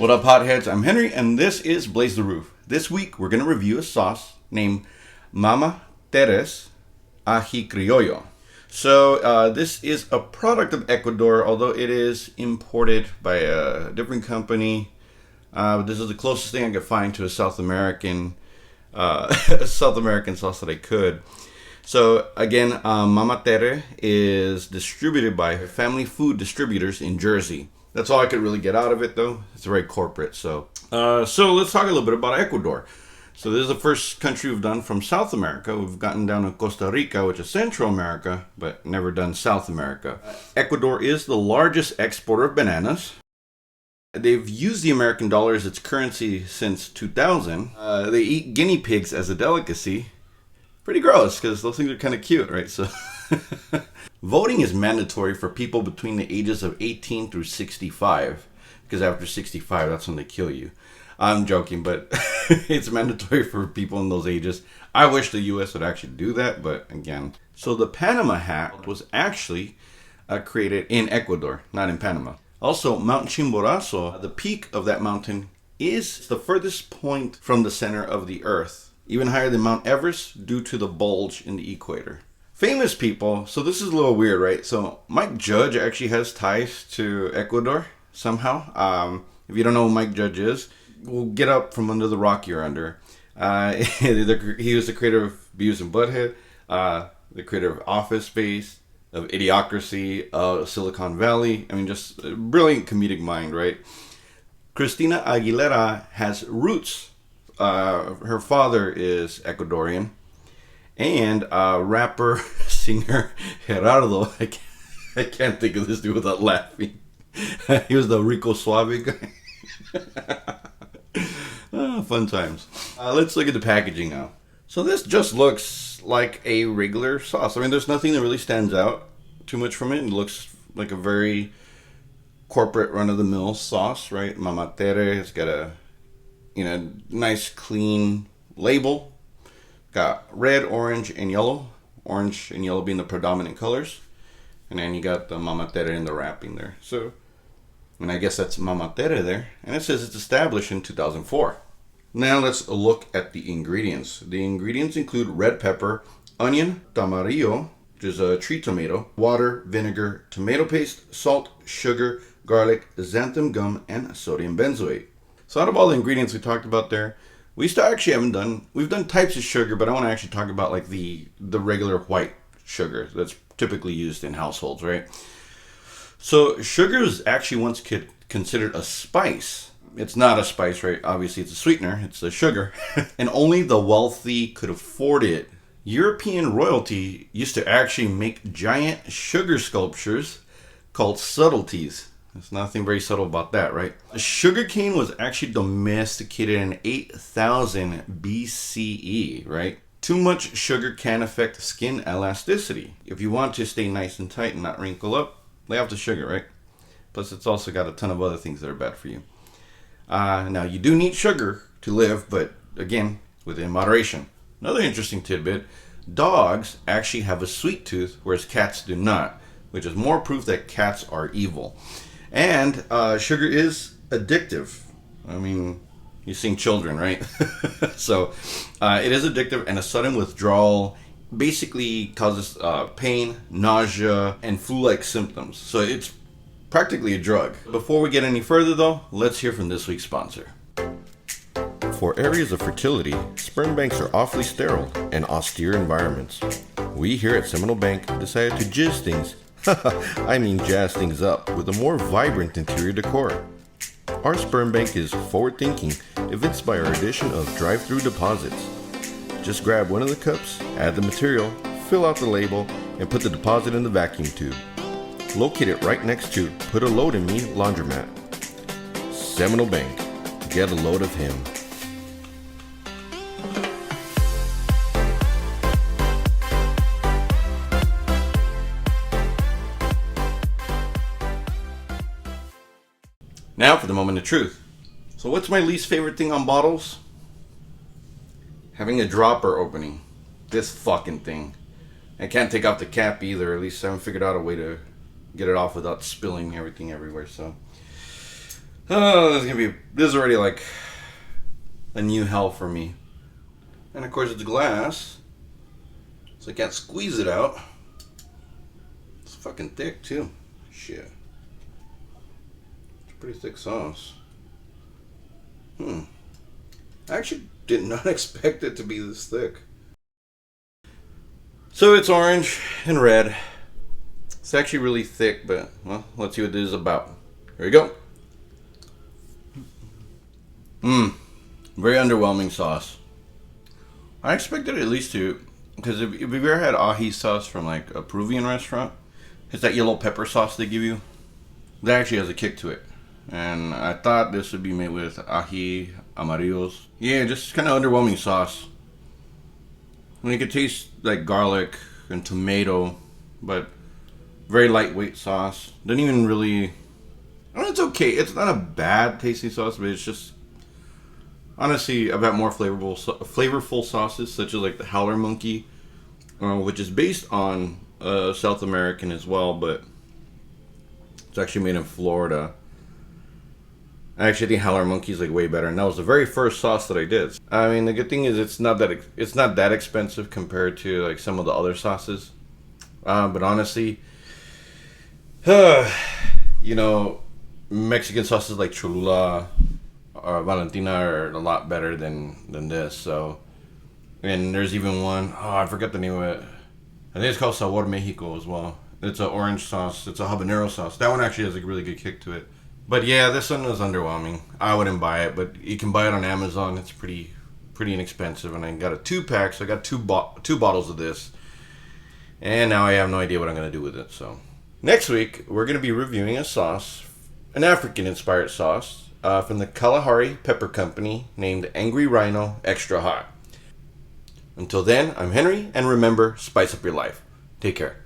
What up, hotheads? I'm Henry, and this is Blaze the Roof. This week, we're going to review a sauce named Mama Tere's Aji Criollo. So, this is a product of Ecuador, although it is imported by a different company. This is the closest thing I could find to a South American sauce that I could. So, again, Mama Tere is distributed by Family Food Distributors in Jersey. That's all I could really get out of it, though. It's very corporate. So let's talk a little bit about Ecuador. So this is the first country we've done from South America. We've gotten down to Costa Rica, which is Central America, but never done South America. Ecuador is the largest exporter of bananas. They've used the American dollar as its currency since 2000. They eat guinea pigs as a delicacy. Pretty gross, because those things are kind of cute, right? So voting is mandatory for people between the ages of 18 through 65, because after 65, that's when they kill you. I'm joking, but it's mandatory for people in those ages. I wish the U.S. would actually do that, but again. So the Panama hat was actually created in Ecuador, not in Panama. Also, Mount Chimborazo, the peak of that mountain, is the furthest point from the center of the earth, even higher than Mount Everest due to the bulge in the equator. Famous people, so this is a little weird, right? So Mike Judge actually has ties to Ecuador somehow. If you don't know who Mike Judge is, we'll get up from under the rock you're under. He was the creator of Beavis and Butthead, the creator of Office Space, of Idiocracy, of Silicon Valley. I mean, just a brilliant comedic mind, right? Christina Aguilera has roots. Her father is Ecuadorian. And rapper, singer Gerardo, I can't think of this dude without laughing. He was the Rico Suave guy. Fun times. Let's look at the packaging now. So this just looks like a regular sauce. I mean, there's nothing that really stands out too much from it. It looks like a very corporate run-of-the-mill sauce, right? Mama Tere has got a nice clean label. Got red, orange, and yellow. Orange and yellow being the predominant colors. And then you got the Mama Tere in the wrapping there. So, and I guess that's Mama Tere there. And it says it's established in 2004. Now let's look at the ingredients. The ingredients include red pepper, onion, tamarillo, which is a tree tomato, water, vinegar, tomato paste, salt, sugar, garlic, xanthan gum, and sodium benzoate. So out of all the ingredients we talked about there, we've done types of sugar, but I want to actually talk about like the regular white sugar that's typically used in households, right? So sugar is actually once considered a spice. It's not a spice, right? Obviously it's a sweetener, it's a sugar. And only the wealthy could afford it. European royalty used to actually make giant sugar sculptures called subtleties. There's nothing very subtle about that, right? Sugarcane was actually domesticated in 8000 BCE, right? Too much sugar can affect skin elasticity. If you want to stay nice and tight and not wrinkle up, lay off the sugar, right? Plus, it's also got a ton of other things that are bad for you. Now, you do need sugar to live, but again, within moderation. Another interesting tidbit, dogs actually have a sweet tooth, whereas cats do not, which is more proof that cats are evil. And sugar is addictive. I mean, you've seen children, right? So it is addictive, and a sudden withdrawal basically causes pain, nausea, and flu-like symptoms. So it's practically a drug. Before we get any further, though, let's hear from this week's sponsor. For areas of fertility, sperm banks are awfully sterile and austere environments. We here at Seminole Bank decided to jizz things I mean jazz things up with a more vibrant interior decor. Our sperm bank is forward-thinking, evinced by our addition of drive-through deposits. Just grab one of the cups, add the material, fill out the label, and put the deposit in the vacuum tube. Locate it right next to Put a Load in Me laundromat. Seminole Bank. Get a load of him. Now for the moment of truth. So what's my least favorite thing on bottles? Having a dropper opening. This fucking thing. I can't take off the cap either. At least I haven't figured out a way to get it off without spilling everything everywhere. So Oh, this is already like a new hell for me. And of course it's glass, so I can't squeeze it out. It's fucking thick too. Shit. It's pretty thick sauce. I actually did not expect it to be this thick. So it's orange and red. It's actually really thick, but well, let's see what this is about. Here we go. Very underwhelming sauce. I expected at least to, because if you've ever had ají sauce from like a Peruvian restaurant, it's that yellow pepper sauce they give you. That actually has a kick to it. And I thought this would be made with ají amarillos. Yeah, just kind of underwhelming sauce. I mean, you could taste like garlic and tomato, but very lightweight sauce. Doesn't even really... I mean, it's okay. It's not a bad tasting sauce, but it's just... Honestly, I've had more flavorful sauces, such as like the Howler Monkey, which is based on South American as well, but it's actually made in Florida. I actually think Howler Monkey is like way better, and that was the very first sauce that I did. I mean, the good thing is it's not that expensive compared to like some of the other sauces. But honestly, you know, Mexican sauces like Cholula or Valentina are a lot better than this. So, and there's even one, I forgot the name of it. I think it's called Sabor Mexico as well. It's an orange sauce. It's a habanero sauce. That one actually has a really good kick to it. But yeah, this one was underwhelming. I wouldn't buy it, but you can buy it on Amazon. It's pretty inexpensive, and I got a 2-pack, so I got two bottles of this. And now I have no idea what I'm going to do with it. So next week, we're going to be reviewing a sauce, an African-inspired sauce, from the Kalahari Pepper Company named Angry Rhino Extra Hot. Until then, I'm Henry, and remember, spice up your life. Take care.